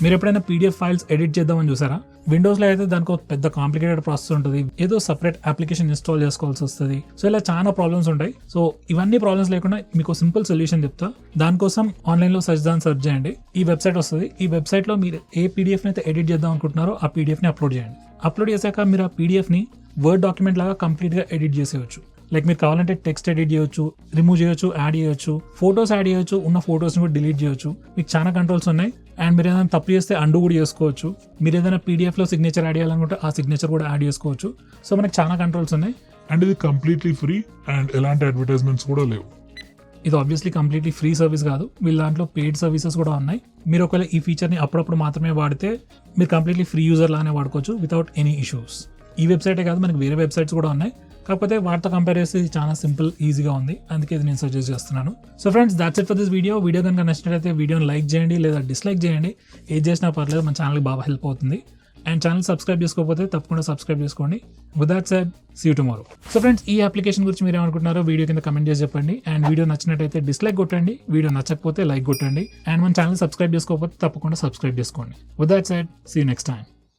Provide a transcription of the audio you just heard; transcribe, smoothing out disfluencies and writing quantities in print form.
మీరు ఎప్పుడైనా PDF files edit చేద్దామని చూసారా? విండోస్లో అయితే దానికి ఒక పెద్ద కాంప్లికేటెడ్ ప్రాసెస్ ఉంటుంది, ఏదో సపరేట్ అప్లికేషన్ ఇన్స్టాల్ చేసుకోవాల్సి వస్తుంది. సో ఇలా చాలా ప్రాబ్లమ్స్ ఉంటాయి. సో ఇవన్నీ ప్రాబ్లమ్స్ లేకుండా మీకు సింపుల్ సొల్యూషన్ చెప్తా. దానికోసం ఆన్లైన్లో సెర్చ్ చేయండి, ఈ వెబ్సైట్ వస్తుంది. ఈ వెబ్సైట్లో మీరు ఏ పీడిఎఫ్ అయితే ఎడిట్ చేద్దాం అనుకుంటున్నారో ఆ పీడిఎఫ్ని అప్లోడ్ చేయండి. అప్లోడ్ చేశాక మీరు ఆ పీడిఎఫ్ని వర్డ్ డాక్యుమెంట్ లాగా కంప్లీట్గా ఎడిట్ చేసేయచ్చు. లైక్ మీరు కావాలంటే టెక్స్ట్ ఎడిట్ చేయొచ్చు, రిమూవ్ చేయొచ్చు, యాడ్ చేయొచ్చు, ఫోటోస్ యాడ్ చేయొచ్చు, ఉన్న ఫోటోస్ని కూడా డిలీట్ చేయొచ్చు. మీకు చాలా కంట్రోల్స్ ఉన్నాయి. అండ్ మీరు ఏదైనా తప్పు చేస్తే అండు కూడా చేసుకోవచ్చు. మీరు ఏదైనా పీడిఎఫ్లో సిగ్నేచర్ యాడ్ చేయాలనుకుంటే ఆ సిగ్నేచర్ కూడా యాడ్ చేసుకోవచ్చు. సో మనకి చాలా కంట్రోల్స్ ఉన్నాయి. అండ్ ఇది కంప్లీట్లీ ఫ్రీ అండ్ ఎలాంటి అడ్వర్టైజ్మెంట్స్ కూడా లేవు. ఇది ఆబ్వియస్లీ కంప్లీట్లీ ఫ్రీ సర్వీస్ కాదు, వీళ్ళ దాంట్లో పెయిడ్ సర్వీసెస్ కూడా ఉన్నాయి. మీరు ఒకవేళ ఈ ఫీచర్ని అప్పుడప్పుడు మాత్రమే వాడితే మీరు కంప్లీట్లీ ఫ్రీ యూజర్ లానే వాడుకోవచ్చు వితౌట్ ఎనీ ఇష్యూస్. ఈ వెబ్సైటే కాదు, మనకి వేరే వెబ్సైట్స్ కూడా ఉన్నాయి. కాకపోతే వాటితో కంపేర్ చేస్తే ఇది చాలా సింపుల్, ఈజీగా ఉంది. అందుకే ఇది నేను సజెస్ట్ చేస్తున్నాను. So friends, that's it for this video. Video కనుక నచ్చినట్లయితే వీడియోని లైక్ చేయండి లేదా డిస్లైక్ చేయండి. ఏది చేసినా పర్లేదు, మన ఛానల్కి బాగా హెల్ప్ అవుతుంది. అండ్ ఛానల్ సబ్స్క్రైబ్ చేసుకోకపోతే తప్పకుండా సబ్స్క్రైబ్ చేసుకోండి. With that said, see you tomorrow. So friends, ఈ అప్లికేషన్ గురించి మీరు ఏమనుకుంటున్నారో వీడియో కింద కమెంట్ చేసి చెప్పండి. అండ్ వీడియో నచ్చినట్టయితే డిస్లైక్ కొట్టండి, వీడియో నచ్చకపోతే లైక్ కొట్టండి. అండ్ మన ఛానల్ సబ్స్క్రైబ్ చేసుకోకపోతే తప్పకుండా సబ్స్క్రైబ్ చేసుకోండి. With that said, see you next time.